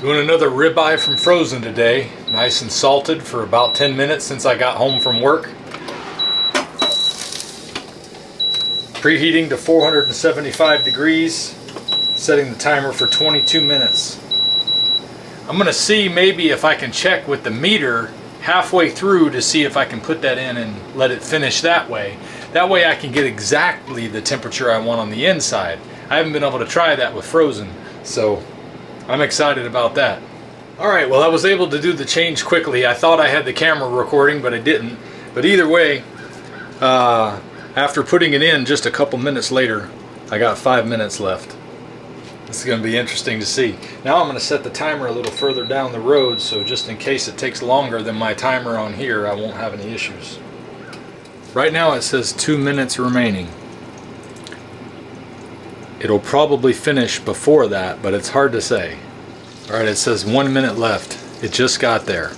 Doing another ribeye from frozen today. Nice and salted for about 10 minutes since I got home from work. Preheating to 475 degrees. Setting the timer for 22 minutes. I'm going to see maybe if I can check with the meter halfway through to see if I can put that in and let it finish that way. That way I can get exactly the temperature I want on the inside. I haven't been able to try that with frozen, so I'm excited about that. Alright, well I was able to do the change quickly. I thought I had the camera recording, but I didn't. But either way, after putting it in just a couple minutes later, I got 5 minutes left. This is going to be interesting to see. Now I'm going to set the timer a little further down the road, so just in case it takes longer than my timer on here, I won't have any issues. Right now it says 2 minutes remaining. It'll probably finish before that, but it's hard to say. Alright, it says 1 minute left. It just got there.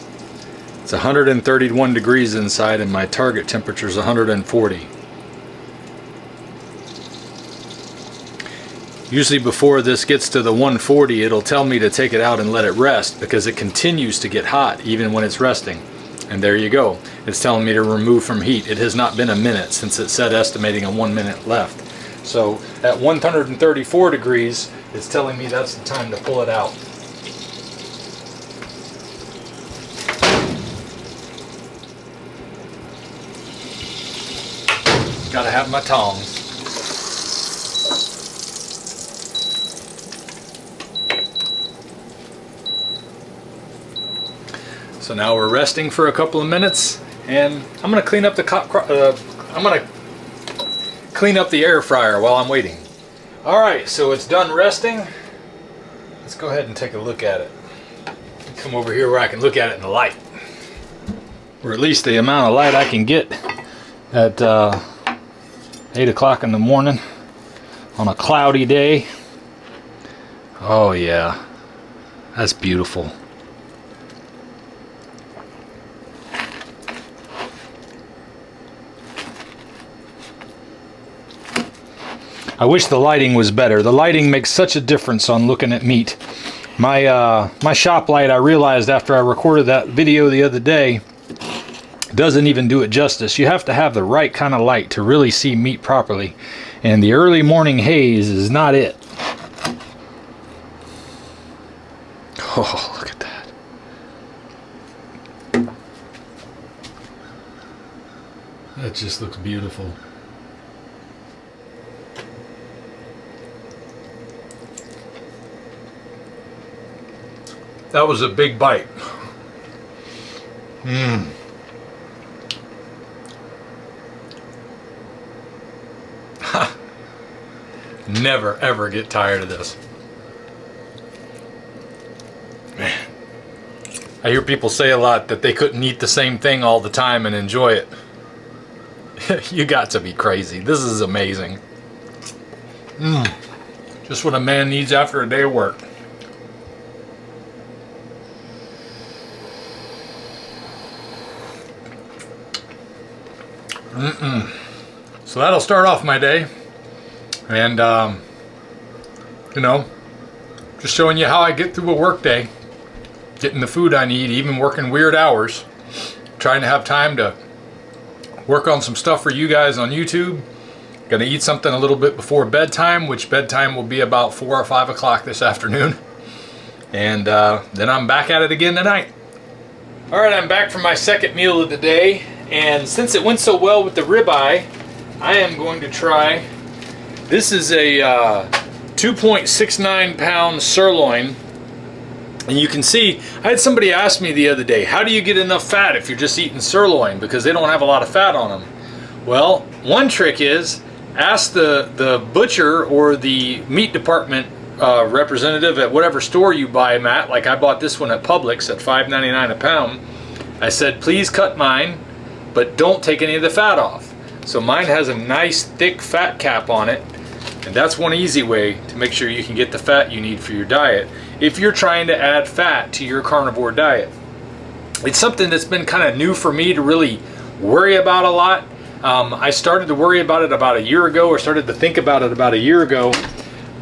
It's 131 degrees inside and my target temperature is 140. Usually before this gets to the 140, it'll tell me to take it out and let it rest because it continues to get hot even when it's resting. And there you go. It's telling me to remove from heat. It has not been a minute since it said estimating a 1 minute left. So at 134 degrees, it's telling me that's the time to pull it out. Gotta have my tongs. So now we're resting for a couple of minutes, and I'm gonna clean up the air fryer while I'm waiting. All right, so it's done resting. Let's go ahead and take a look at it. Come over here where I can look at it in the light, or at least the amount of light I can get at 8 o'clock in the morning on a cloudy day. Oh yeah, that's beautiful. I wish the lighting was better. The lighting makes such a difference on looking at meat. My shop light, I realized after I recorded that video the other day, doesn't even do it justice. You have to have the right kind of light to really see meat properly. And the early morning haze is not it. Oh, look at that. That just looks beautiful. That was a big bite. Never ever get tired of this. Man. I hear people say a lot that they couldn't eat the same thing all the time and enjoy it. You got to be crazy. This is amazing. Just what a man needs after a day of work. So that'll start off my day, and you know, just showing you how I get through a work day, getting the food I need, even working weird hours, trying to have time to work on some stuff for you guys on YouTube. Gonna eat something a little bit before bedtime, which bedtime will be about 4 or 5 o'clock this afternoon, and then I'm back at it again tonight. Alright, I'm back for my second meal of the day. And since it went so well with the ribeye, I am going to try, this is a 2.69 pound sirloin. And you can see, I had somebody ask me the other day, how do you get enough fat if you're just eating sirloin? Because they don't have a lot of fat on them. Well, one trick is, ask the butcher or the meat department representative at whatever store you buy them at. Like I bought this one at Publix at $5.99 a pound. I said, please cut mine, but don't take any of the fat off. So mine has a nice thick fat cap on it, and that's one easy way to make sure you can get the fat you need for your diet if you're trying to add fat to your carnivore diet. It's something that's been kind of new for me to really worry about a lot. I started to worry about it about a year ago, or started to think about it about a year ago,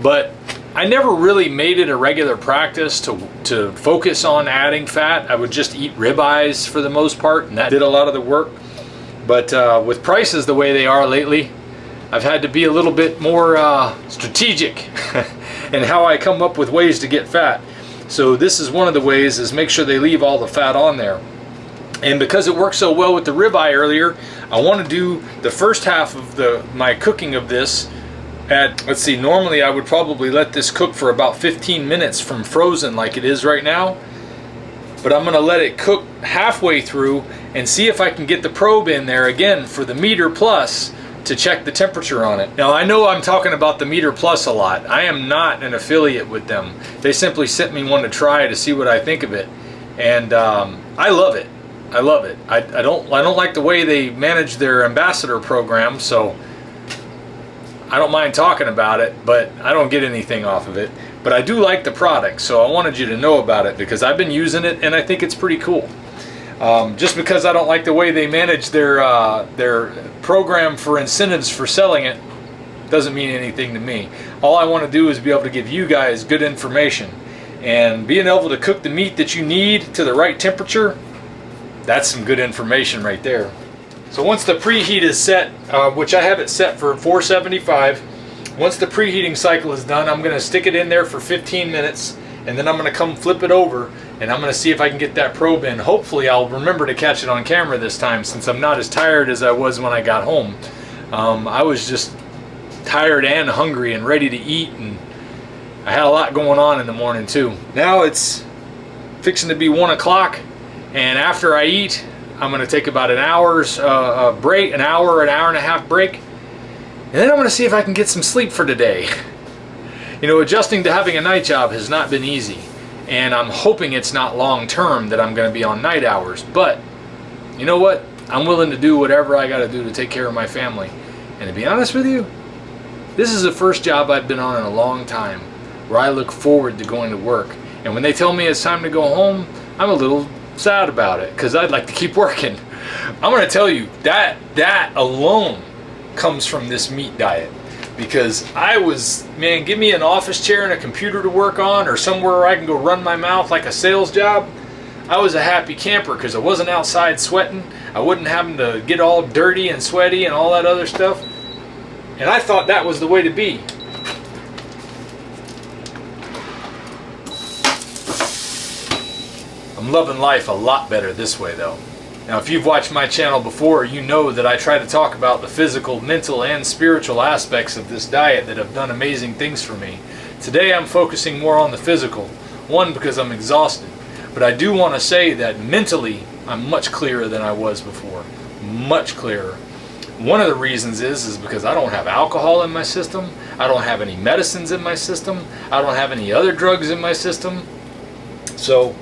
but I never really made it a regular practice to focus on adding fat. I would just eat ribeyes for the most part, and that did a lot of the work. But with prices the way they are lately, I've had to be a little bit more strategic in how I come up with ways to get fat. So this is one of the ways, is make sure they leave all the fat on there. And because it worked so well with the ribeye earlier, I want to do the first half of my cooking of this at, let's see, normally I would probably let this cook for about 15 minutes from frozen like it is right now. But I'm going to let it cook halfway through and see if I can get the probe in there again for the Meter Plus to check the temperature on it. Now I know I'm talking about the Meter Plus a lot. I am not an affiliate with them. They simply sent me one to try to see what I think of it, and I love it. I love it. I don't like the way they manage their ambassador program, so I don't mind talking about it, but I don't get anything off of it. But I do like the product, so I wanted you to know about it because I've been using it and I think it's pretty cool. Just because I don't like the way they manage their program for incentives for selling it doesn't mean anything to me. All I want to do is be able to give you guys good information, and being able to cook the meat that you need to the right temperature, that's some good information right there. So once the preheat is set, which I have it set for 475, once the preheating cycle is done, I'm going to stick it in there for 15 minutes, and then I'm going to come flip it over, and I'm going to see if I can get that probe in. Hopefully I'll remember to catch it on camera this time, since I'm not as tired as I was when I got home. I was just tired and hungry and ready to eat, and I had a lot going on in the morning too. Now it's fixing to be 1 o'clock, and after I eat, I'm going to take about an hour's break, an hour and a half break, and then I'm going to see if I can get some sleep for today. You know, adjusting to having a night job has not been easy, and I'm hoping it's not long term that I'm going to be on night hours, but you know what? I'm willing to do whatever I got to do to take care of my family. And to be honest with you, this is the first job I've been on in a long time where I look forward to going to work. And when they tell me it's time to go home, I'm a little sad about it because I'd like to keep working. I'm going to tell you that alone comes from this meat diet, because I was, man, give me an office chair and a computer to work on, or somewhere where I can go run my mouth like a sales job. I was a happy camper because I wasn't outside sweating. I wasn't having to get all dirty and sweaty and all that other stuff. And I thought that was the way to be. I'm loving life a lot better this way though. Now if you've watched my channel before, you know that I try to talk about the physical, mental, and spiritual aspects of this diet that have done amazing things for me. Today I'm focusing more on the physical. One, because I'm exhausted. But I do want to say that mentally, I'm much clearer than I was before. Much clearer. One of the reasons is because I don't have alcohol in my system. I don't have any medicines in my system. I don't have any other drugs in my system. So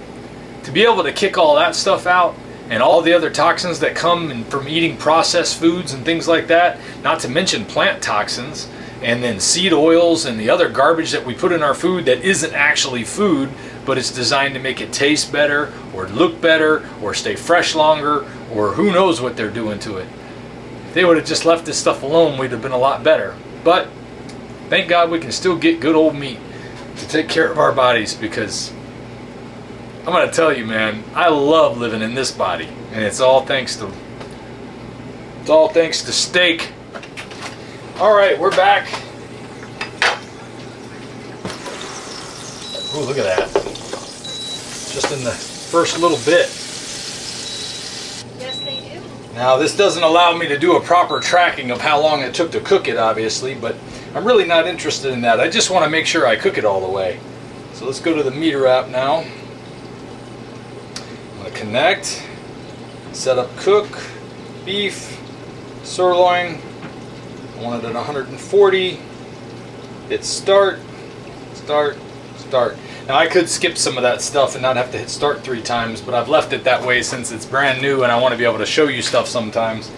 to be able to kick all that stuff out, and all the other toxins that come from eating processed foods and things like that, not to mention plant toxins, and then seed oils and the other garbage that we put in our food that isn't actually food, but it's designed to make it taste better, or look better, or stay fresh longer, or who knows what they're doing to it. If they would have just left this stuff alone, we'd have been a lot better. But thank God we can still get good old meat to take care of our bodies, because I'm going to tell you, man, I love living in this body, and it's all thanks to steak. All right, we're back. Ooh, look at that. Just in the first little bit. Yes, they do. Now, this doesn't allow me to do a proper tracking of how long it took to cook it, obviously, but I'm really not interested in that. I just want to make sure I cook it all the way. So let's go to the Meter app now. Connect, set up cook, beef, sirloin. I want it at 140. Hit start, start, start. Now I could skip some of that stuff and not have to hit start 3 times, but I've left it that way since it's brand new and I want to be able to show you stuff sometimes.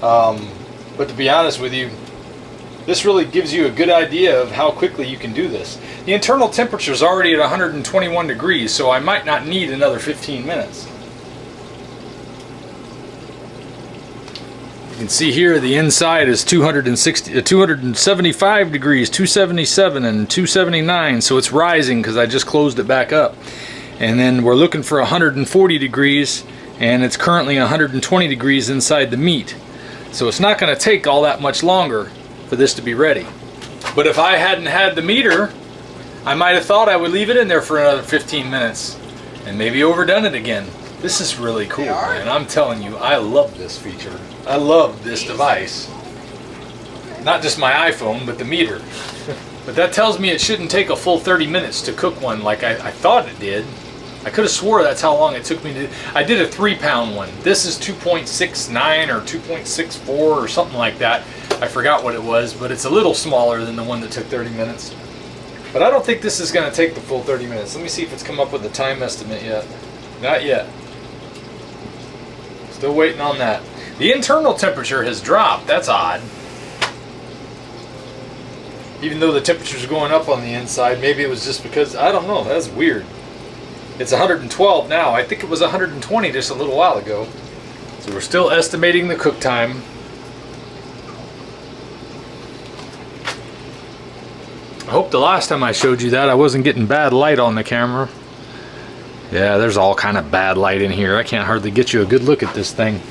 But to be honest with you, this really gives you a good idea of how quickly you can do this. The internal temperature is already at 121 degrees, so I might not need another 15 minutes. You can see here the inside is 275 degrees, 277 and 279, so it's rising because I just closed it back up. And then we're looking for 140 degrees, and it's currently 120 degrees inside the meat. So it's not going to take all that much longer for this to be ready. But if I hadn't had the meter, I might have thought I would leave it in there for another 15 minutes and maybe overdone it again. This is really cool, man. I'm telling you, I love this feature. I love this device. Not just my iPhone, but the meter. But that tells me it shouldn't take a full 30 minutes to cook one like I thought it did. I could have swore that's how long it took me to. I did a 3-pound one. This is 2.69 or 2.64 or something like that. I forgot what it was, but it's a little smaller than the one that took 30 minutes. But I don't think this is going to take the full 30 minutes. Let me see if it's come up with a time estimate yet. Not yet. Still waiting on that. The internal temperature has dropped. That's odd. Even though the temperature's going up on the inside, maybe it was just because, I don't know, that's weird. It's 112 now. I think it was 120 just a little while ago. So we're still estimating the cook time. I hope the last time I showed you that I wasn't getting bad light on the camera. Yeah, there's all kind of bad light in here. I can't hardly get you a good look at this thing.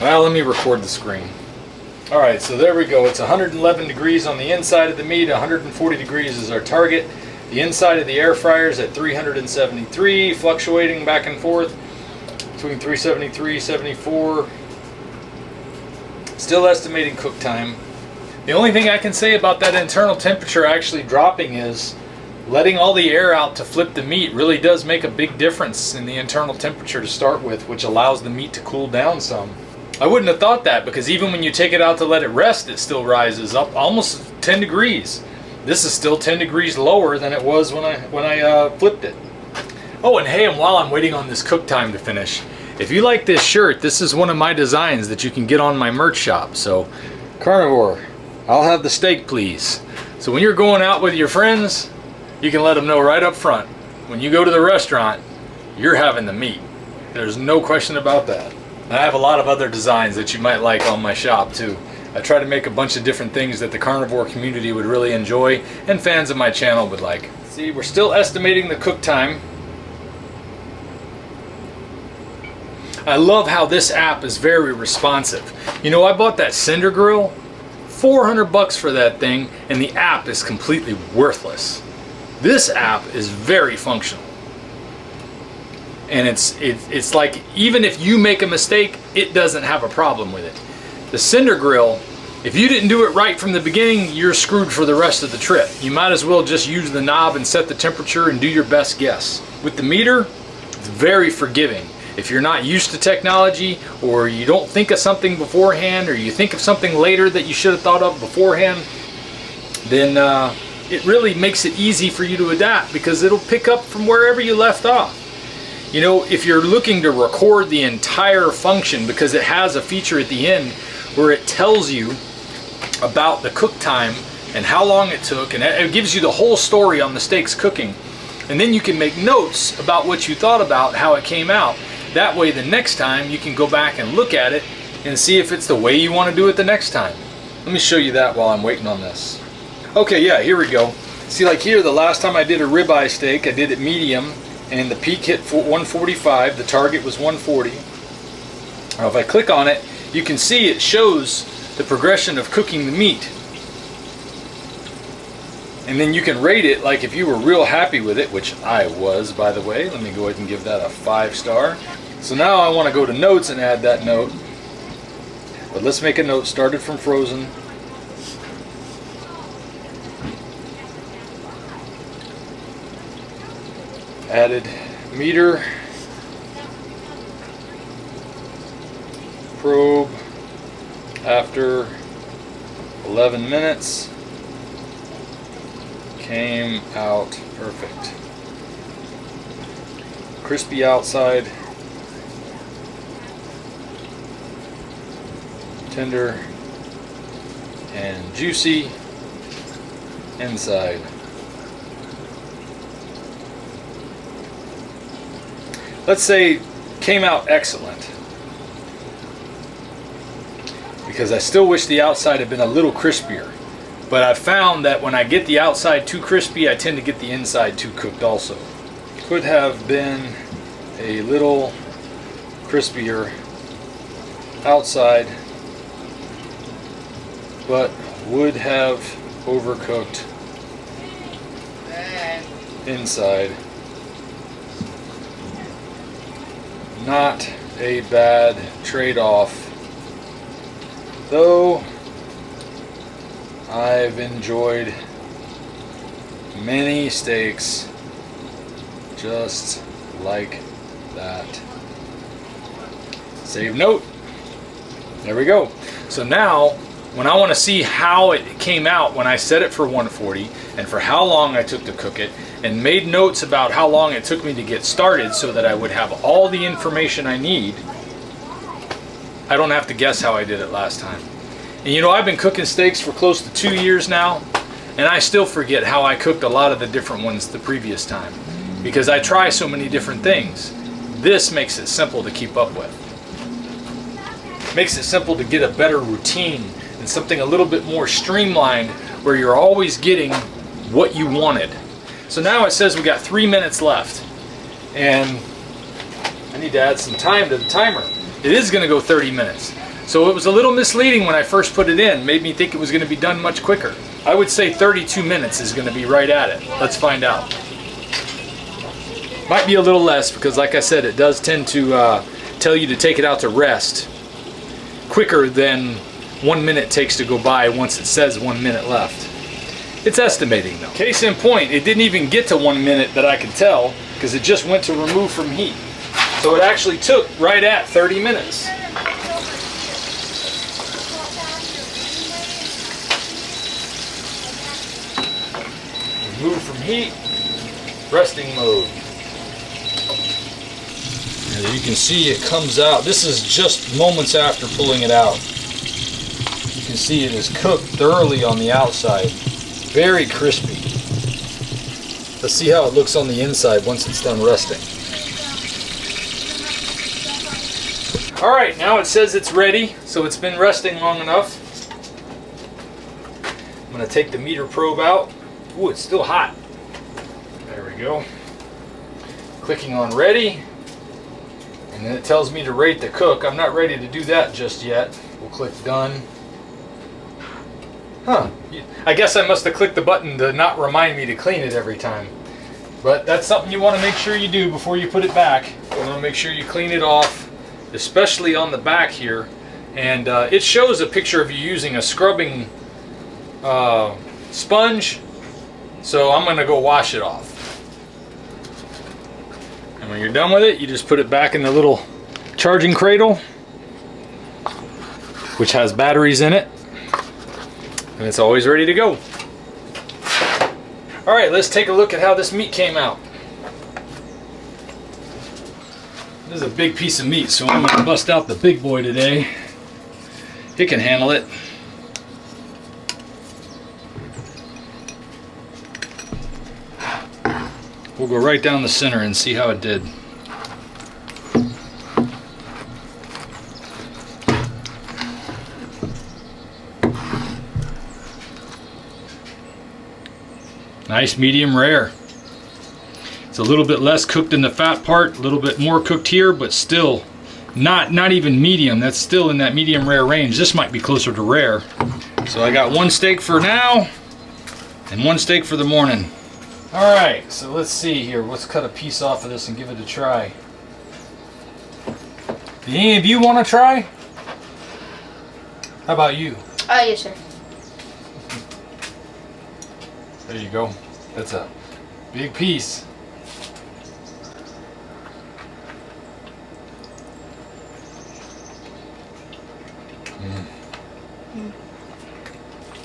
Well, let me record the screen. Alright, so there we go. It's 111 degrees on the inside of the meat. 140 degrees is our target. The inside of the air fryer is at 373, fluctuating back and forth between 373, 74. Still estimating cook time. The only thing I can say about that internal temperature actually dropping is letting all the air out to flip the meat really does make a big difference in the internal temperature to start with, which allows the meat to cool down some. I wouldn't have thought that, because even when you take it out to let it rest, it still rises up almost 10 degrees. This is still 10 degrees lower than it was when I flipped it. Oh, and hey, and while I'm waiting on this cook time to finish, if you like this shirt, this is one of my designs that you can get on my merch shop. So, Carnivore, I'll have the steak, please. So when you're going out with your friends, you can let them know right up front. When you go to the restaurant, you're having the meat. There's no question about that. I have a lot of other designs that you might like on my shop too. I try to make a bunch of different things that the carnivore community would really enjoy and fans of my channel would like. See, we're still estimating the cook time. I love how this app is very responsive. You know, I bought that Cinder Grill, 400 bucks for that thing, and the app is completely worthless. This app is very functional. And it's like, even if you make a mistake, it doesn't have a problem with it. The Cinder Grill, if you didn't do it right from the beginning, you're screwed for the rest of the trip. You might as well just use the knob and set the temperature and do your best guess. With the meter, it's very forgiving. If you're not used to technology, or you don't think of something beforehand, or you think of something later that you should have thought of beforehand, then it really makes it easy for you to adapt, because it'll pick up from wherever you left off. You know, if you're looking to record the entire function, because it has a feature at the end where it tells you about the cook time and how long it took, and it gives you the whole story on the steak's cooking. And then you can make notes about what you thought about how it came out. That way the next time you can go back and look at it and see if it's the way you want to do it the next time. Let me show you that while I'm waiting on this. Okay, yeah, here we go. See, like here, the last time I did a ribeye steak, I did it medium, and the peak hit 145, the target was 140. Now if I click on it, you can see it shows the progression of cooking the meat. And then you can rate it, like if you were real happy with it, which I was, by the way. Let me go ahead and give that a 5-star. So now I want to go to notes and add that note. But let's make a note, started from frozen. Added meter, probe after 11 minutes, came out perfect. Crispy outside, tender and juicy inside. Let's say came out excellent. because I still wish the outside had been a little crispier. But I've found that when I get the outside too crispy, I tend to get the inside too cooked also. Could have been a little crispier outside, but would have overcooked inside. Not a bad trade-off, though I've enjoyed many steaks just like that. Save note. There we go. So now, when I want to see how it came out when I set it for 140 and for how long I took to cook it, and made notes about how long it took me to get started so that I would have all the information I need, I don't have to guess how I did it last time. And you know, I've been cooking steaks for close to 2 years now, and I still forget how I cooked a lot of the different ones the previous time, because I try so many different things. This makes it simple to keep up with. Makes it simple to get a better routine and something a little bit more streamlined where you're always getting what you wanted. So now it says we got 3 minutes left, and I need to add some time to the timer. It is going to go 30 minutes. So it was a little misleading when I first put it in. Made me think it was going to be done much quicker. I would say 32 minutes is going to be right at it. Let's find out. Might be a little less because, like I said, it does tend to tell you to take it out to rest quicker than 1 minute takes to go by once it says 1 minute left. It's estimating though. Case in point, it didn't even get to 1 minute that I could tell because it just went to remove from heat. So it actually took right at 30 minutes. Remove from heat, resting mode. As you can see, it comes out. This is just moments after pulling it out. You can see it is cooked thoroughly on the outside. Very crispy. Let's see how it looks on the inside once it's done resting. Alright, now it says it's ready, so it's been resting long enough. I'm going to take the meter probe out. Ooh, it's still hot. There we go. Clicking on ready. And then it tells me to rate the cook. I'm not ready to do that just yet. We'll click done. Huh. I guess I must have clicked the button to not remind me to clean it every time. But that's something you want to make sure you do before you put it back. You want to make sure you clean it off, especially on the back here. And it shows a picture of you using a scrubbing sponge. So I'm going to go wash it off. And when you're done with it, you just put it back in the little charging cradle, which has batteries in it. And it's always ready to go. Alright, let's take a look at how this meat came out. This is a big piece of meat, so I'm going to bust out the big boy today. It can handle it. We'll go right down the center and see how it did. Nice medium rare. It's a little bit less cooked in the fat part, a little bit more cooked here, but still not even medium. That's still in that medium rare range. This might be closer to rare. So I got one steak for now and one steak for the morning. All right, so let's see here. Let's cut a piece off of this and give it a try. Do any of you want to try? How about you? Yes, sir. There you go. That's a big piece.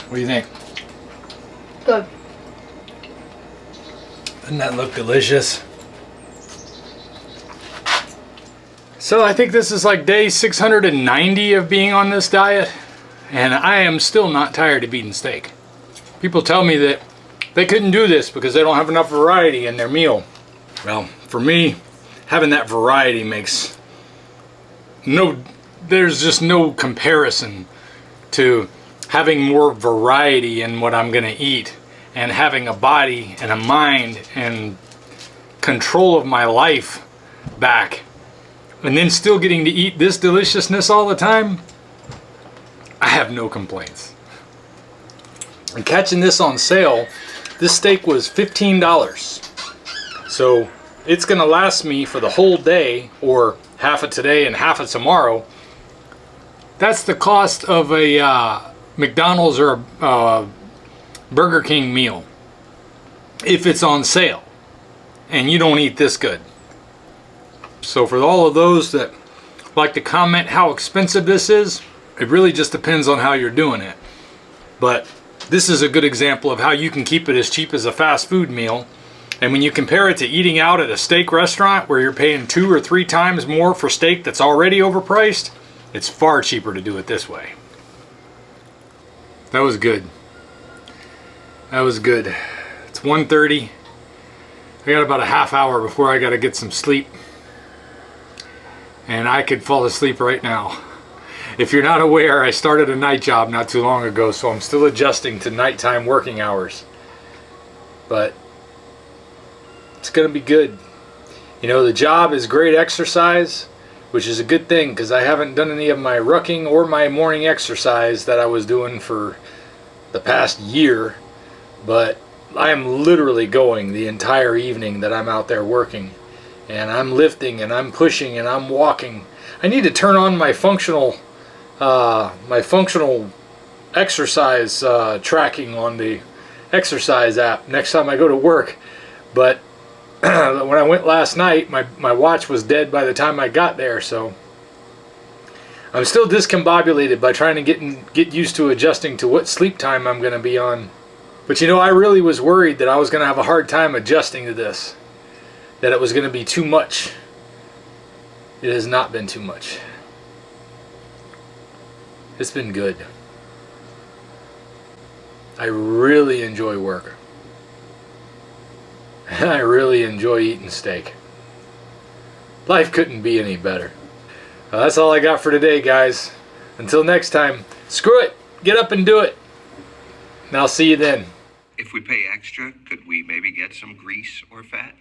What do you think? Good. Doesn't that look delicious? So I think this is like day 690 of being on this diet, and I am still not tired of eating steak. People tell me that they couldn't do this because they don't have enough variety in their meal. Well, for me, having that variety makes there's just no comparison to having more variety in what I'm going to eat, and having a body and a mind and control of my life back, and then still getting to eat this deliciousness all the time, I have no complaints. And catching this on sale, this steak was $15. So it's gonna last me for the whole day, or half of today and half of tomorrow. That's the cost of a McDonald's or a Burger King meal if it's on sale and you don't eat this good. So for all of those that like to comment how expensive this is, it really just depends on how you're doing it. But this is a good example of how you can keep it as cheap as a fast food meal. And when you compare it to eating out at a steak restaurant where you're paying 2 or 3 times more for steak that's already overpriced, it's far cheaper to do it this way. That was good. That was good. It's 1:30. I got about a half hour before I got to get some sleep. And I could fall asleep right now. If you're not aware, I started a night job not too long ago, so I'm still adjusting to nighttime working hours. But it's going to be good. You know, the job is great exercise, which is a good thing because I haven't done any of my rucking or my morning exercise that I was doing for the past year. But I am literally going the entire evening that I'm out there working. And I'm lifting and I'm pushing and I'm walking. I need to turn on my functional exercise tracking on the exercise app next time I go to work. But when I went last night, my watch was dead by the time I got there, so I'm still discombobulated by trying to get used to adjusting to what sleep time I'm going to be on. But you know, I really was worried that I was going to have a hard time adjusting to this, that it was going to be too much. It has not been too much. It's been good. I really enjoy work. And I really enjoy eating steak. Life couldn't be any better. Well, that's all I got for today, guys. Until next time, screw it. Get up and do it. And I'll see you then. If we pay extra, could we maybe get some grease or fat?